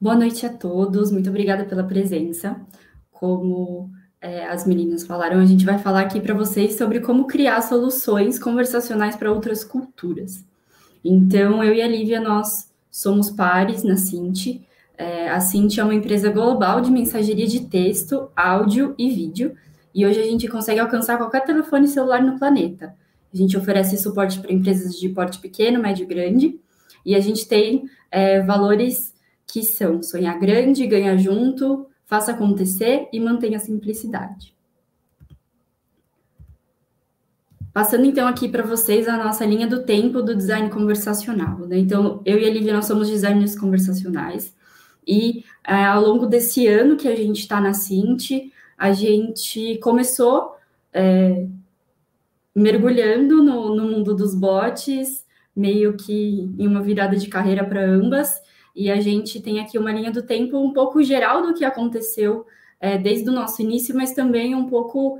Boa noite a todos, muito obrigada pela presença. Como as meninas falaram, a gente vai falar aqui para vocês sobre como criar soluções conversacionais para outras culturas. Então, eu e a Lívia, nós somos pares na Cint. A Cint é uma empresa global de mensageria de texto, áudio e vídeo, e hoje a gente consegue alcançar qualquer telefone celular no planeta. A gente oferece suporte para empresas de porte pequeno, médio e grande, e a gente tem valores que são sonhar grande, ganhar junto, faça acontecer e mantenha a simplicidade. Passando então aqui para vocês a nossa linha do tempo do design conversacional, né? Então, eu e a Lívia, nós somos designers conversacionais, e ao longo desse ano que a gente está na Cint, a gente começou mergulhando no mundo dos bots, meio que em uma virada de carreira para ambas, e a gente tem aqui uma linha do tempo um pouco geral do que aconteceu desde o nosso início, mas também um pouco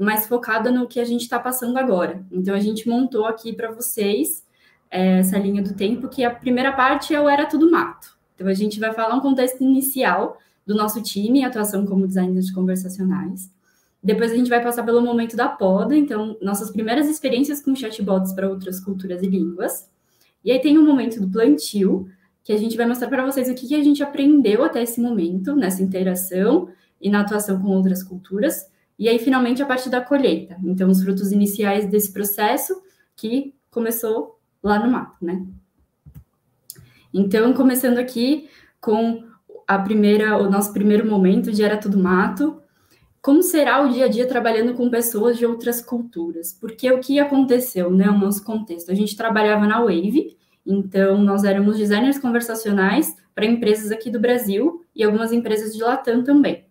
mais focada no que a gente está passando agora. Então, a gente montou aqui para vocês essa linha do tempo, que a primeira parte é o Era Tudo Mato. Então, a gente vai falar um contexto inicial do nosso time, atuação como designers conversacionais. Depois a gente vai passar pelo momento da poda, então, nossas primeiras experiências com chatbots para outras culturas e línguas. E aí tem o momento do plantio, que a gente vai mostrar para vocês o que a gente aprendeu até esse momento, nessa interação e na atuação com outras culturas. E aí, finalmente, a parte da colheita. Então, os frutos iniciais desse processo que começou lá no mato, né? Então, começando aqui com o nosso primeiro momento de Era Tudo Mato. Como será o dia a dia trabalhando com pessoas de outras culturas? Porque o que aconteceu, né, o nosso contexto? A gente trabalhava na Wave, então nós éramos designers conversacionais para empresas aqui do Brasil e algumas empresas de Latam também.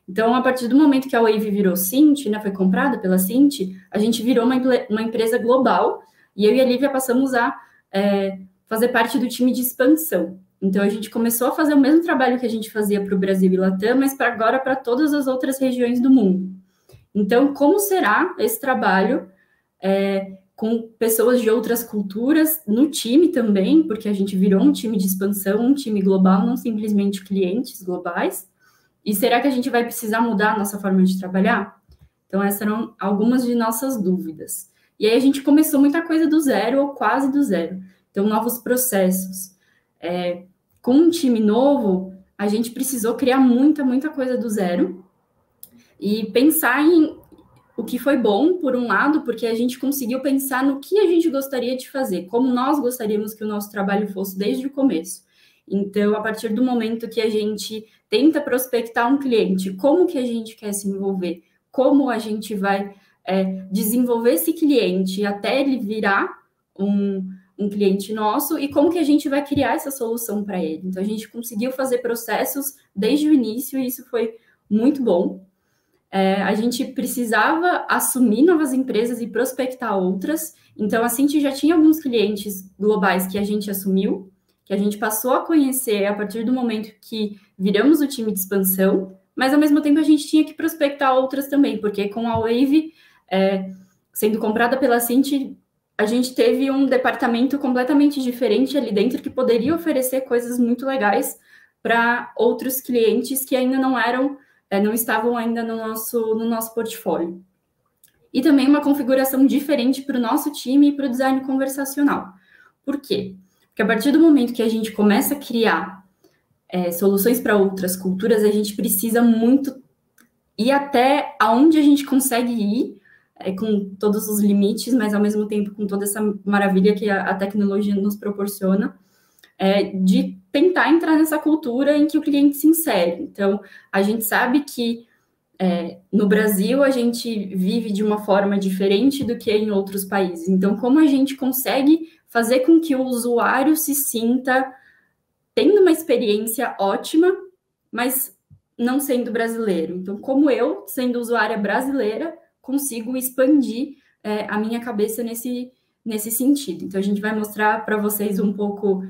Então, a partir do momento que a Wave virou Cint, né, foi comprada pela Cint, a gente virou uma empresa global, e eu e a Lívia passamos a fazer parte do time de expansão. Então, a gente começou a fazer o mesmo trabalho que a gente fazia para o Brasil e Latam, mas agora para todas as outras regiões do mundo. Então, como será esse trabalho com pessoas de outras culturas no time também, porque a gente virou um time de expansão, um time global, não simplesmente clientes globais. E será que a gente vai precisar mudar a nossa forma de trabalhar? Então, essas eram algumas de nossas dúvidas. E aí a gente começou muita coisa do zero ou quase do zero. Então, novos processos. Com um time novo, a gente precisou criar muita coisa do zero e pensar em o que foi bom, por um lado, porque a gente conseguiu pensar no que a gente gostaria de fazer, como nós gostaríamos que o nosso trabalho fosse desde o começo. Então, a partir do momento que a gente tenta prospectar um cliente, como que a gente quer se envolver, como a gente vai desenvolver esse cliente até ele virar um cliente nosso e como que a gente vai criar essa solução para ele. Então, a gente conseguiu fazer processos desde o início e isso foi muito bom. A gente precisava assumir novas empresas e prospectar outras. Então, a Cint já tinha alguns clientes globais que a gente assumiu, que a gente passou a conhecer a partir do momento que viramos o time de expansão, mas, ao mesmo tempo, a gente tinha que prospectar outras também, porque com a Wave sendo comprada pela Cint, a gente teve um departamento completamente diferente ali dentro que poderia oferecer coisas muito legais para outros clientes que ainda não estavam ainda no nosso portfólio. E também uma configuração diferente para o nosso time e para o design conversacional. Por quê? Porque a partir do momento que a gente começa a criar soluções para outras culturas, a gente precisa muito ir até aonde a gente consegue ir, com todos os limites, mas ao mesmo tempo com toda essa maravilha que a tecnologia nos proporciona, de tentar entrar nessa cultura em que o cliente se insere. Então, a gente sabe que no Brasil a gente vive de uma forma diferente do que em outros países. Então, como a gente consegue fazer com que o usuário se sinta tendo uma experiência ótima, mas não sendo brasileiro? Então, como eu, sendo usuária brasileira, consigo expandir a minha cabeça nesse sentido. Então, a gente vai mostrar para vocês um pouco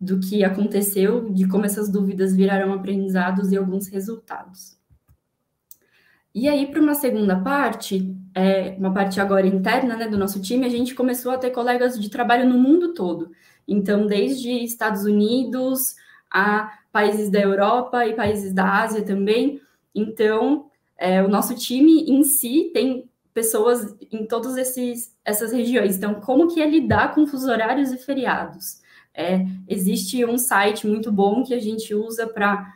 do que aconteceu, de como essas dúvidas viraram aprendizados e alguns resultados. E aí, para uma segunda parte, uma parte agora interna, né, do nosso time, a gente começou a ter colegas de trabalho no mundo todo. Então, desde Estados Unidos, a países da Europa e países da Ásia também. Então, o nosso time em si tem pessoas em todas essas regiões. Então, como que é lidar com fusos horários e feriados? Existe um site muito bom que a gente usa para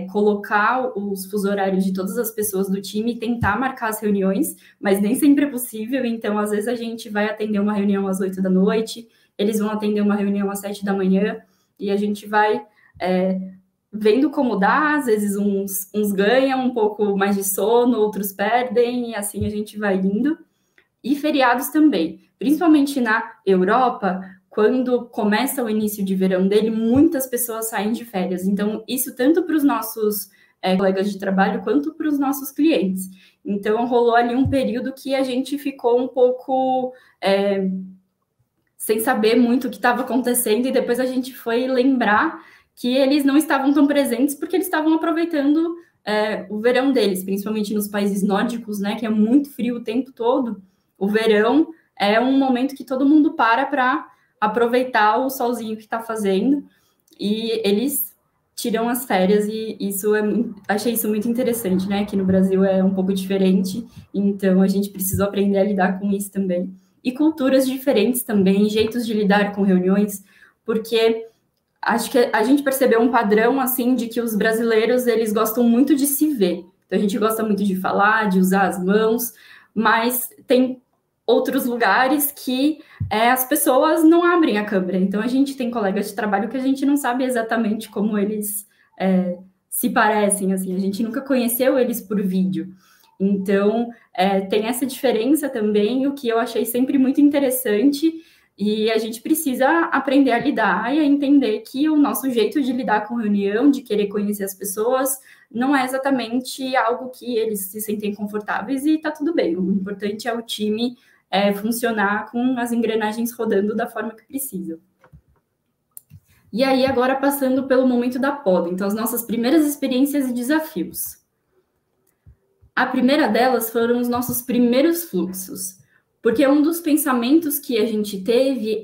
colocar os fusos horários de todas as pessoas do time e tentar marcar as reuniões, mas nem sempre é possível. Então, às vezes, a gente vai atender uma reunião às 8 da noite, eles vão atender uma reunião às 7 da manhã, e a gente vai vendo como dá. Às vezes, uns ganham um pouco mais de sono, outros perdem, e assim a gente vai indo. E feriados também, principalmente na Europa, quando começa o início de verão dele, muitas pessoas saem de férias. Então, isso tanto para os nossos colegas de trabalho, quanto para os nossos clientes. Então, rolou ali um período que a gente ficou um pouco sem saber muito o que estava acontecendo, e depois a gente foi lembrar que eles não estavam tão presentes porque eles estavam aproveitando o verão deles, principalmente nos países nórdicos, né, que é muito frio o tempo todo. O verão é um momento que todo mundo para aproveitar o solzinho que está fazendo, e eles tiram as férias, e achei isso muito interessante, né? Aqui no Brasil é um pouco diferente, então a gente precisou aprender a lidar com isso também. E culturas diferentes também, jeitos de lidar com reuniões, porque acho que a gente percebeu um padrão, assim, de que os brasileiros, eles gostam muito de se ver. Então, a gente gosta muito de falar, de usar as mãos, mas tem outros lugares que as pessoas não abrem a câmera. Então, a gente tem colegas de trabalho que a gente não sabe exatamente como eles se parecem, assim. A gente nunca conheceu eles por vídeo. Então, tem essa diferença também, o que eu achei sempre muito interessante, e a gente precisa aprender a lidar e a entender que o nosso jeito de lidar com reunião, de querer conhecer as pessoas, não é exatamente algo que eles se sentem confortáveis, e tá tudo bem. O importante é o time funcionar com as engrenagens rodando da forma que precisa. E aí, agora passando pelo momento da poda, então as nossas primeiras experiências e desafios. A primeira delas foram os nossos primeiros fluxos, porque um dos pensamentos que a gente teve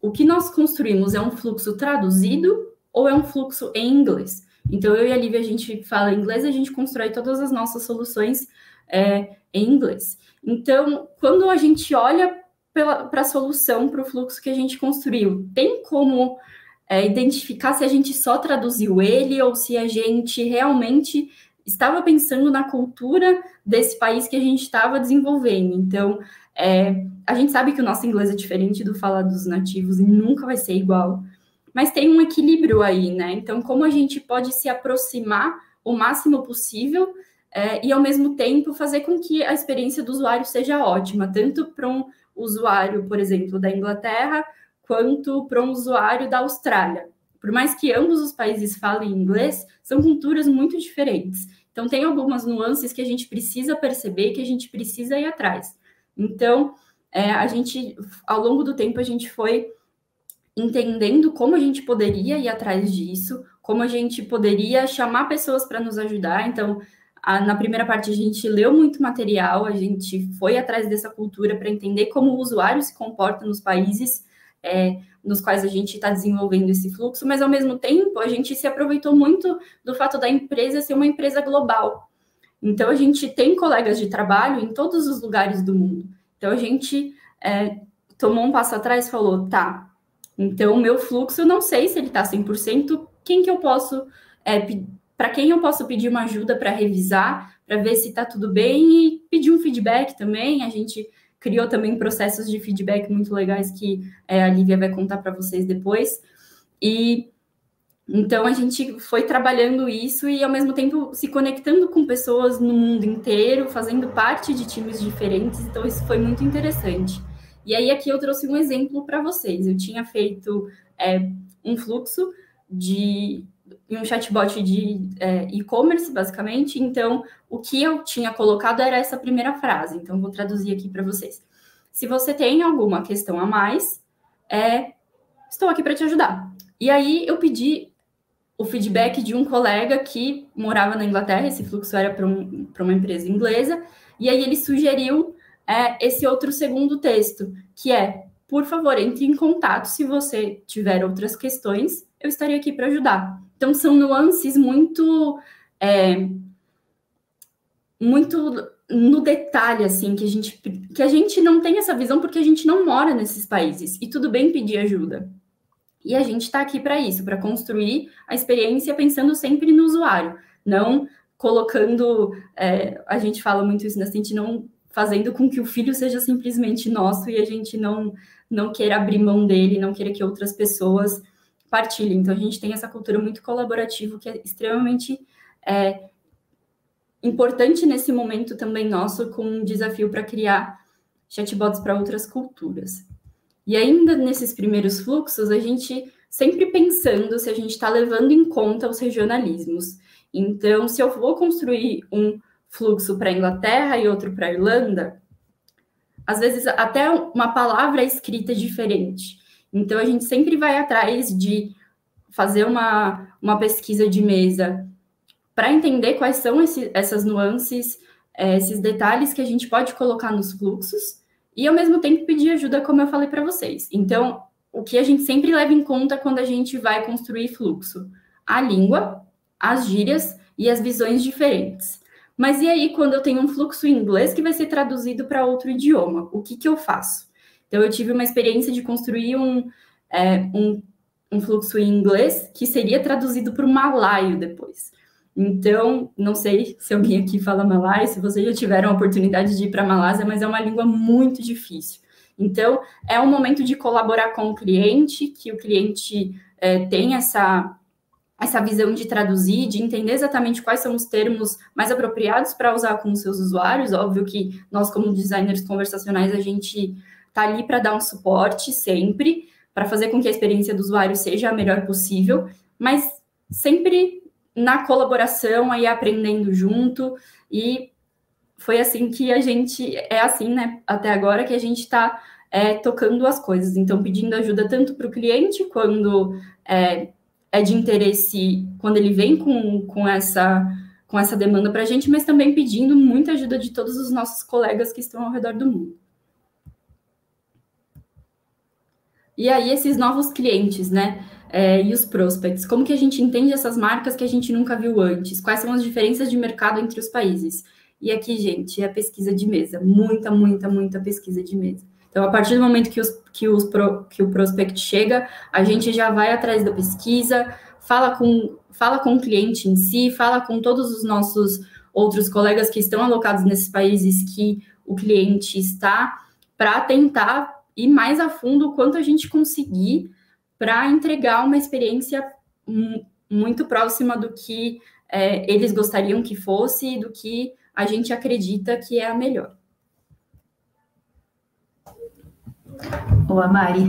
o que nós construímos é um fluxo traduzido ou é um fluxo em inglês? Então, eu e a Lívia, a gente fala inglês, a gente constrói todas as nossas soluções em inglês. Então, quando a gente olha para a solução, para o fluxo que a gente construiu, tem como identificar se a gente só traduziu ele ou se a gente realmente estava pensando na cultura desse país que a gente estava desenvolvendo. Então, a gente sabe que o nosso inglês é diferente do falar dos nativos e nunca vai ser igual, mas tem um equilíbrio aí, né? Então, como a gente pode se aproximar o máximo possível e, ao mesmo tempo, fazer com que a experiência do usuário seja ótima, tanto para um usuário, por exemplo, da Inglaterra, quanto para um usuário da Austrália. Por mais que ambos os países falem inglês, são culturas muito diferentes. Então, tem algumas nuances que a gente precisa perceber, que a gente precisa ir atrás. Então, a gente, ao longo do tempo, a gente foi entendendo como a gente poderia ir atrás disso, como a gente poderia chamar pessoas para nos ajudar. Então, na primeira parte, a gente leu muito material, a gente foi atrás dessa cultura para entender como o usuário se comporta nos países nos quais a gente está desenvolvendo esse fluxo, mas, ao mesmo tempo, a gente se aproveitou muito do fato da empresa ser uma empresa global. Então, a gente tem colegas de trabalho em todos os lugares do mundo. Então, a gente tomou um passo atrás e falou, tá, então o meu fluxo, eu não sei se ele está 100%, para quem eu posso pedir uma ajuda para revisar, para ver se está tudo bem, e pedir um feedback também. A gente criou também processos de feedback muito legais que a Lívia vai contar para vocês depois. E então a gente foi trabalhando isso e, ao mesmo tempo, se conectando com pessoas no mundo inteiro, fazendo parte de times diferentes. Então, isso foi muito interessante. E aí, aqui eu trouxe um exemplo para vocês. Eu tinha feito um fluxo de um chatbot de e-commerce, basicamente. Então, o que eu tinha colocado era essa primeira frase. Então, vou traduzir aqui para vocês. Se você tem alguma questão a mais, estou aqui para te ajudar. E aí, eu pedi o feedback de um colega que morava na Inglaterra. Esse fluxo era para uma empresa inglesa. E aí, ele sugeriu esse outro segundo texto, que por favor, entre em contato se você tiver outras questões. eu estaria aqui para ajudar. Então, são nuances muito no detalhe, assim, que a gente não tem essa visão porque a gente não mora nesses países. E tudo bem pedir ajuda. E a gente está aqui para isso, para construir a experiência pensando sempre no usuário, não colocando, a gente fala muito isso, né? A gente não fazendo com que o filho seja simplesmente nosso e a gente não queira abrir mão dele, não queira que outras pessoas partilhem. Então, a gente tem essa cultura muito colaborativa que é extremamente importante nesse momento também nosso, com um desafio para criar chatbots para outras culturas. E ainda nesses primeiros fluxos, a gente sempre pensando se a gente está levando em conta os regionalismos. Então, se eu vou construir um fluxo para a Inglaterra e outro para a Irlanda, às vezes até uma palavra escrita diferente. Então, a gente sempre vai atrás de fazer uma pesquisa de mesa para entender quais são essas nuances, esses detalhes que a gente pode colocar nos fluxos, e, ao mesmo tempo, pedir ajuda, como eu falei para vocês. Então, o que a gente sempre leva em conta quando a gente vai construir fluxo? A língua, as gírias e as visões diferentes. Mas e aí, quando eu tenho um fluxo em inglês que vai ser traduzido para outro idioma? O que eu faço? Então, eu tive uma experiência de construir um fluxo em inglês que seria traduzido para o malaio depois. Então, não sei se alguém aqui fala malaio, se vocês já tiveram a oportunidade de ir para a Malásia, mas é uma língua muito difícil. Então, é um momento de colaborar com o cliente, que o cliente tem essa visão de traduzir, de entender exatamente quais são os termos mais apropriados para usar com os seus usuários. Óbvio que nós, como designers conversacionais, a gente está ali para dar um suporte sempre, para fazer com que a experiência do usuário seja a melhor possível, mas sempre na colaboração, aí aprendendo junto, e foi assim que a gente, assim, né, até agora que a gente está tocando as coisas, então pedindo ajuda tanto para o cliente, quando é de interesse, quando ele vem com essa demanda para a gente, mas também pedindo muita ajuda de todos os nossos colegas que estão ao redor do mundo. E aí, esses novos clientes, né? E os prospects, como que a gente entende essas marcas que a gente nunca viu antes? Quais são as diferenças de mercado entre os países? E aqui, gente, é a pesquisa de mesa, muita pesquisa de mesa. Então, a partir do momento que o prospect chega, a gente já vai atrás da pesquisa, fala com o cliente em si, fala com todos os nossos outros colegas que estão alocados nesses países que o cliente está, para tentar ir mais a fundo o quanto a gente conseguir para entregar uma experiência muito próxima do que eles gostariam que fosse e do que a gente acredita que é a melhor. Boa, Mari.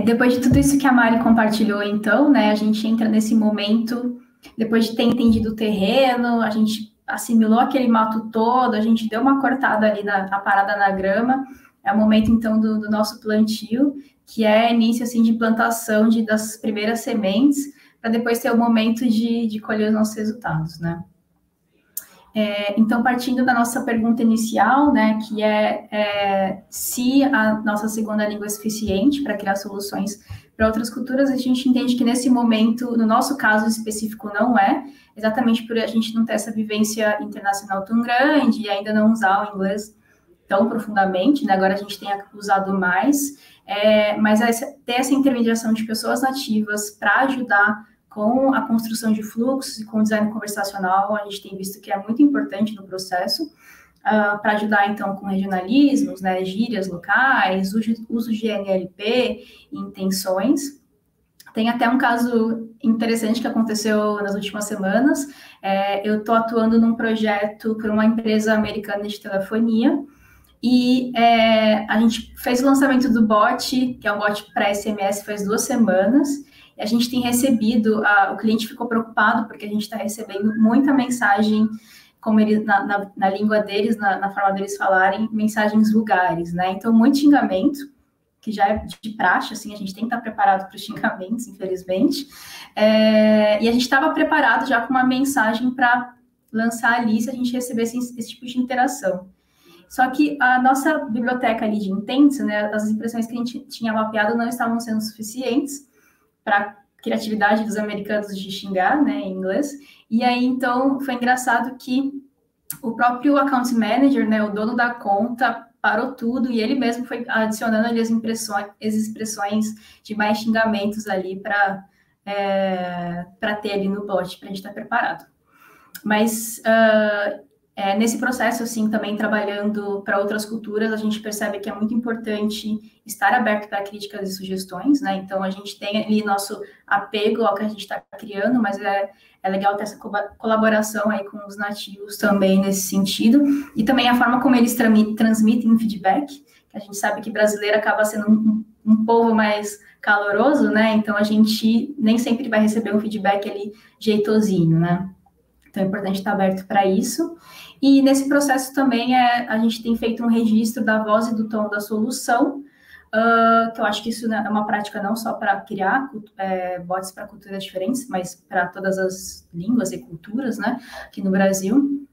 Depois de tudo isso que a Mari compartilhou, então, né, a gente entra nesse momento, depois de ter entendido o terreno, a gente assimilou aquele mato todo, a gente deu uma cortada ali na parada na grama. É o momento, então, do nosso plantio, que é início, assim, de plantação das primeiras sementes, para depois ter o momento de colher os nossos resultados, né? Então, partindo da nossa pergunta inicial, né, que se a nossa segunda língua é suficiente para criar soluções para outras culturas, a gente entende que nesse momento, no nosso caso específico, não é, exatamente por a gente não ter essa vivência internacional tão grande e ainda não usar o inglês tão profundamente, né? Agora a gente tem usado mais, mas ter essa intermediação de pessoas nativas para ajudar com a construção de fluxos e com o design conversacional, a gente tem visto que é muito importante no processo, para ajudar, então, com regionalismos, né, gírias locais, uso de NLP, intenções. Tem até um caso interessante que aconteceu nas últimas semanas. Eu estou atuando num projeto por uma empresa americana de telefonia, e a gente fez o lançamento do bot, que é um bot para SMS, faz 2 semanas, e a gente tem recebido, o cliente ficou preocupado, porque a gente está recebendo muita mensagem, como eles, na língua deles, na forma deles falarem, mensagens vulgares, né? Então, muito xingamento, que já é de praxe, assim, a gente tem que estar preparado para os xingamentos, infelizmente, e a gente estava preparado já com uma mensagem para lançar ali, se a gente recebesse esse tipo de interação. Só que a nossa biblioteca ali de intents, né, as impressões que a gente tinha mapeado não estavam sendo suficientes para criatividade dos americanos de xingar, né, em inglês. E aí, então, foi engraçado que o próprio account manager, né, o dono da conta, parou tudo e ele mesmo foi adicionando ali as expressões de mais xingamentos ali para ter ali no bot, para a gente estar preparado. Mas nesse processo, assim, também trabalhando para outras culturas, a gente percebe que é muito importante estar aberto para críticas e sugestões, né? Então, a gente tem ali nosso apego ao que a gente está criando, mas é legal ter essa colaboração aí com os nativos também nesse sentido. E também a forma como eles transmitem feedback, que a gente sabe que brasileiro acaba sendo um povo mais caloroso, né? Então, a gente nem sempre vai receber um feedback ali jeitosinho, né? Então, é importante estar aberto para isso. E nesse processo também a gente tem feito um registro da voz e do tom da solução, que eu acho que isso é uma prática não só para criar bots para culturas diferentes, mas para todas as línguas e culturas, né, aqui no Brasil.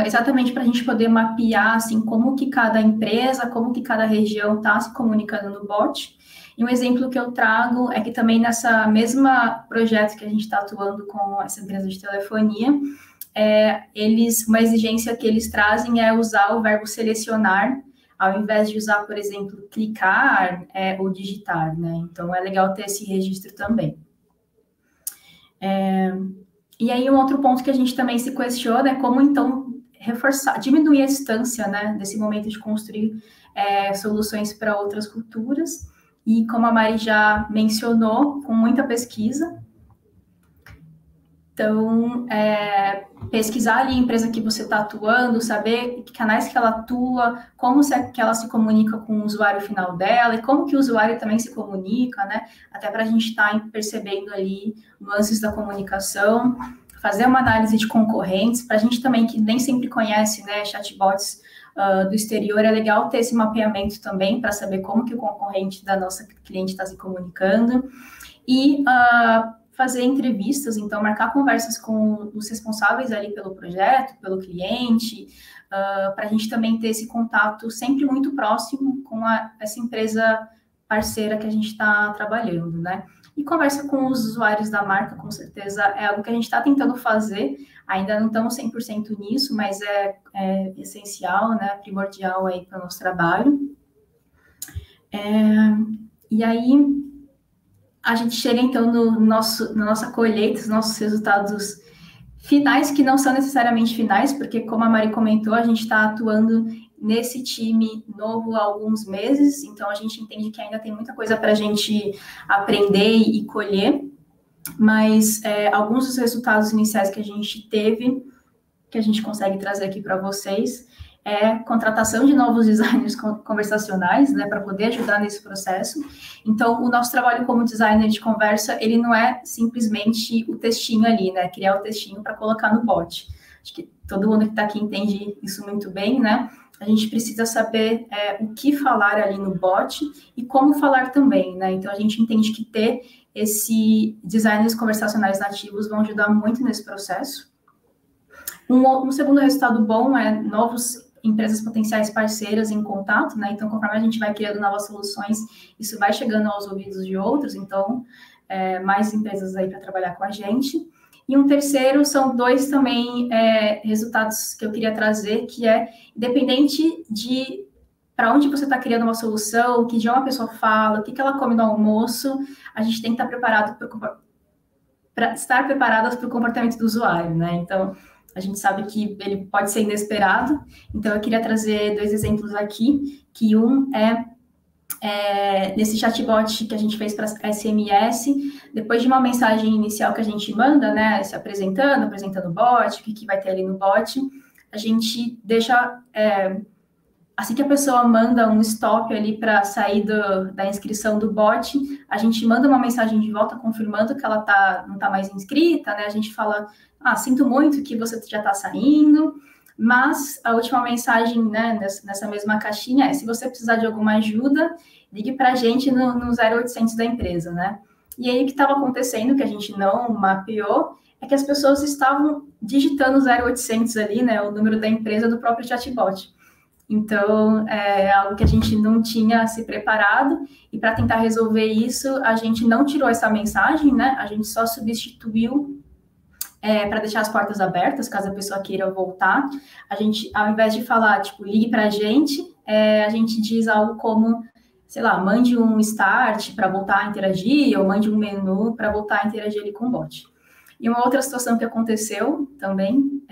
Exatamente para a gente poder mapear, assim, como que cada empresa, como que cada região está se comunicando no bot. E um exemplo que eu trago é que também nessa mesma projeto que a gente está atuando com essa empresa de telefonia, uma exigência que eles trazem é usar o verbo selecionar, ao invés de usar, por exemplo, clicar ou digitar, né? Então, é legal ter esse registro também. E aí, um outro ponto que a gente também se questiona é como, então, diminuir a distância, né, desse momento de construir soluções para outras culturas. E como a Mari já mencionou, com muita pesquisa. Então, pesquisar ali a empresa que você está atuando, saber que canais que ela atua, como que ela se comunica com o usuário final dela e como que o usuário também se comunica, né? Até para a gente estar percebendo ali nuances da comunicação, fazer uma análise de concorrentes, para a gente também que nem sempre conhece, né, chatbots do exterior, é legal ter esse mapeamento também para saber como que o concorrente da nossa cliente está se comunicando e fazer entrevistas, então marcar conversas com os responsáveis ali pelo projeto, pelo cliente, para a gente também ter esse contato sempre muito próximo com essa empresa parceira que a gente está trabalhando, né? E conversa com os usuários da marca, com certeza, é algo que a gente está tentando fazer, ainda não estamos 100% nisso, mas é essencial, né, primordial aí para o nosso trabalho. E aí, a gente chega, então, na nossa colheita, os nossos resultados finais, que não são necessariamente finais, porque, como a Mari comentou, a gente está atuando nesse time novo há alguns meses, então a gente entende que ainda tem muita coisa para a gente aprender e colher, mas alguns dos resultados iniciais que a gente teve, que a gente consegue trazer aqui para vocês, contratação de novos designers conversacionais, né, para poder ajudar nesse processo. Então, o nosso trabalho como designer de conversa, ele não é simplesmente o textinho ali, né, criar o textinho para colocar no bot. Acho que todo mundo que está aqui entende isso muito bem, né? A gente precisa saber o que falar ali no bot e como falar também, né? Então, a gente entende que ter designers conversacionais nativos vão ajudar muito nesse processo. Um segundo resultado bom é empresas potenciais parceiras em contato, né? Então, conforme a gente vai criando novas soluções, isso vai chegando aos ouvidos de outros, então, mais empresas aí para trabalhar com a gente. E um terceiro são dois também resultados que eu queria trazer, que independente de para onde você está criando uma solução, que idioma a pessoa fala, o que ela come no almoço, a gente tem que estar preparado para estar preparadas para o comportamento do usuário, né? Então, a gente sabe que ele pode ser inesperado, então eu queria trazer dois exemplos aqui, que um nesse chatbot que a gente fez para SMS, depois de uma mensagem inicial que a gente manda, né, se apresentando o bot, o que vai ter ali no bot, a gente deixa, assim que a pessoa manda um stop ali para sair da inscrição do bot, a gente manda uma mensagem de volta confirmando que ela não está mais inscrita, né, a gente fala, sinto muito que você já está saindo, mas a última mensagem, né, nessa mesma caixinha se você precisar de alguma ajuda, ligue para a gente no 0800 da empresa, né? E aí o que estava acontecendo, que a gente não mapeou, é que as pessoas estavam digitando 0800 ali, né, o número da empresa do próprio chatbot. Então, é algo que a gente não tinha se preparado, e para tentar resolver isso, a gente não tirou essa mensagem, né? A gente só substituiu para deixar as portas abertas, caso a pessoa queira voltar. A gente, ao invés de falar, tipo, ligue para a gente diz algo como, sei lá, mande um start para voltar a interagir, ou mande um menu para voltar a interagir ali com o bot. E uma outra situação que aconteceu também,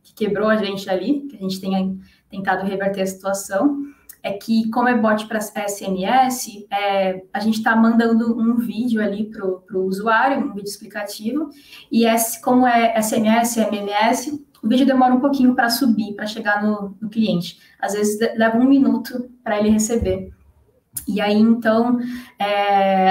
que quebrou a gente ali, que a gente tenha tentado reverter a situação, é que, como é bot para SMS, a gente está mandando um vídeo ali para o usuário, um vídeo explicativo, e como é SMS, MMS, o vídeo demora um pouquinho para subir, para chegar no cliente. Às vezes leva 1 minuto para ele receber. E aí, então,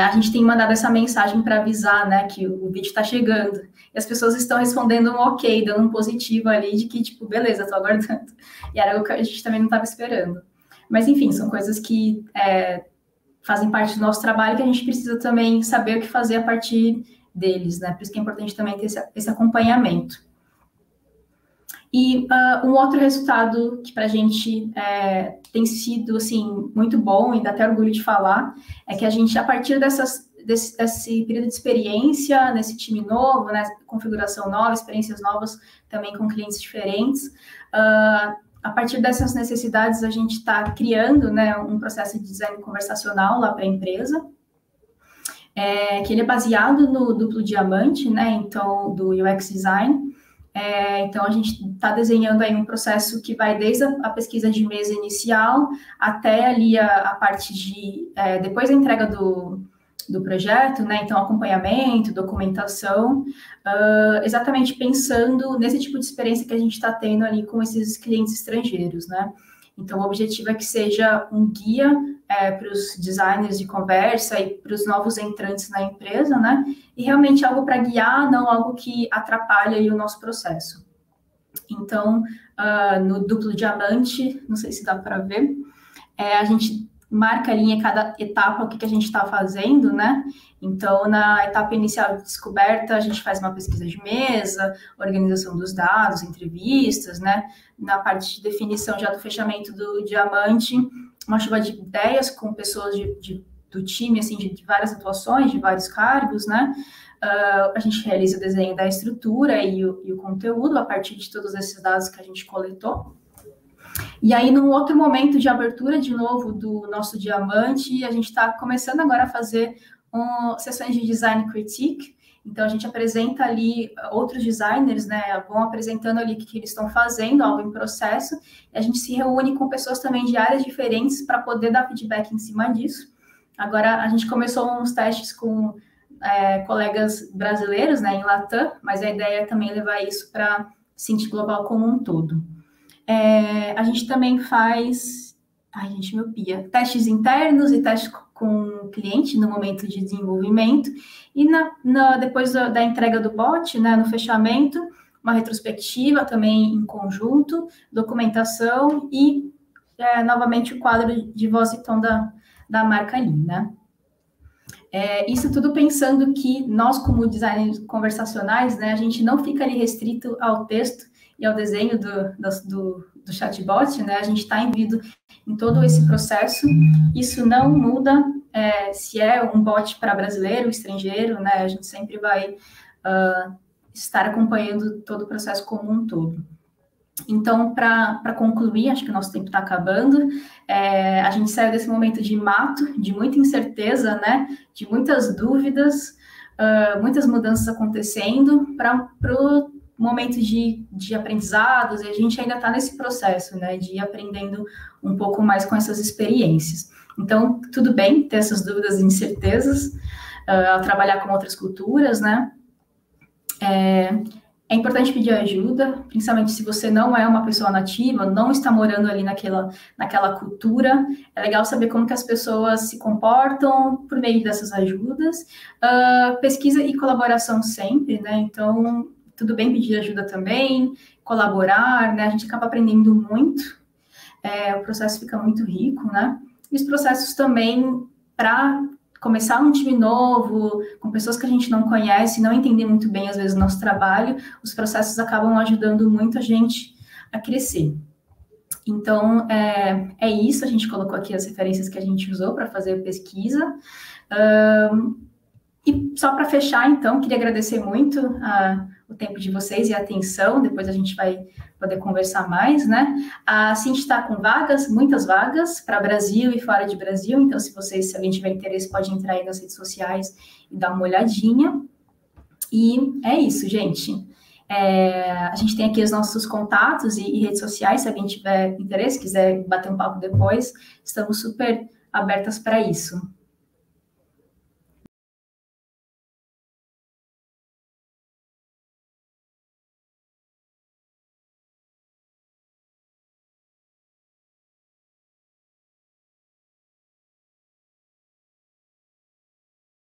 a gente tem mandado essa mensagem para avisar, né, que o vídeo está chegando. E as pessoas estão respondendo um ok, dando um positivo ali de que, tipo, beleza, estou aguardando. E era o que a gente também não estava esperando. Mas, enfim, são coisas que fazem parte do nosso trabalho, que a gente precisa também saber o que fazer a partir deles, né? Por isso que é importante também ter esse acompanhamento. E um outro resultado que para a gente tem sido, assim, muito bom, e dá até orgulho de falar, é que a gente, a partir desse período de experiência, nesse time novo, né, configuração nova, experiências novas também com clientes diferentes, a partir dessas necessidades, a gente está criando, né, um processo de design conversacional lá para a empresa, que ele é baseado no duplo diamante, né, então, do UX Design. Então, a gente está desenhando aí um processo que vai desde a pesquisa de mesa inicial até ali a parte de, depois da entrega do projeto, né? Então, acompanhamento, documentação, exatamente pensando nesse tipo de experiência que a gente está tendo ali com esses clientes estrangeiros, né? Então, o objetivo é que seja um guia para os designers de conversa e para os novos entrantes na empresa, né? E realmente algo para guiar, não algo que atrapalhe aí o nosso processo. Então, no duplo diamante, não sei se dá para ver, a gente marca ali em cada etapa o que a gente está fazendo, né? Então, na etapa inicial de descoberta, a gente faz uma pesquisa de mesa, organização dos dados, entrevistas, né? Na parte de definição já do fechamento do diamante, uma chuva de ideias com pessoas do time, assim, de várias atuações, de vários cargos, né? A gente realiza o desenho da estrutura e o conteúdo a partir de todos esses dados que a gente coletou. E aí, num outro momento de abertura, de novo, do nosso diamante, a gente está começando agora a fazer sessões de design critique. Então, a gente apresenta ali outros designers, né, vão apresentando ali o que eles estão fazendo, algo em processo, e a gente se reúne com pessoas também de áreas diferentes para poder dar feedback em cima disso. Agora, a gente começou uns testes com colegas brasileiros, né, em Latam, mas a ideia é também levar isso para Cinti Global como um todo. A gente também faz, testes internos e testes com o cliente no momento de desenvolvimento, e depois da entrega do bot, né, no fechamento, uma retrospectiva também em conjunto, documentação e, novamente, o quadro de voz e tom da marca ali, né? Isso tudo pensando que nós, como designers conversacionais, né, a gente não fica ali restrito ao texto e ao desenho do chatbot, né? A gente está envolvido em todo esse processo. Isso não muda se é um bot para brasileiro, estrangeiro, né? A gente sempre vai estar acompanhando todo o processo como um todo. Então, para concluir, acho que o nosso tempo está acabando, a gente saiu desse momento de mato, de muita incerteza, né? De muitas dúvidas, muitas mudanças acontecendo, para o momento de aprendizados, e a gente ainda está nesse processo, né, de ir aprendendo um pouco mais com essas experiências. Então, tudo bem ter essas dúvidas e incertezas ao trabalhar com outras culturas, né? É importante pedir ajuda, principalmente se você não é uma pessoa nativa, não está morando ali naquela cultura. É legal saber como que as pessoas se comportam por meio dessas ajudas. Pesquisa e colaboração sempre, né? Então, tudo bem pedir ajuda também, colaborar, né? A gente acaba aprendendo muito, o processo fica muito rico, né? E os processos também para começar um time novo, com pessoas que a gente não conhece, não entender muito bem, às vezes, o nosso trabalho, os processos acabam ajudando muito a gente a crescer. Então, é isso, a gente colocou aqui as referências que a gente usou para fazer a pesquisa. E só para fechar, então, queria agradecer muito o tempo de vocês e a atenção, depois a gente vai poder conversar mais, né? A Cinti está com vagas, muitas vagas, para Brasil e fora de Brasil, então se alguém tiver interesse, pode entrar aí nas redes sociais e dar uma olhadinha. E é isso, gente. A gente tem aqui os nossos contatos e redes sociais, se alguém tiver interesse, quiser bater um papo depois, estamos super abertas para isso.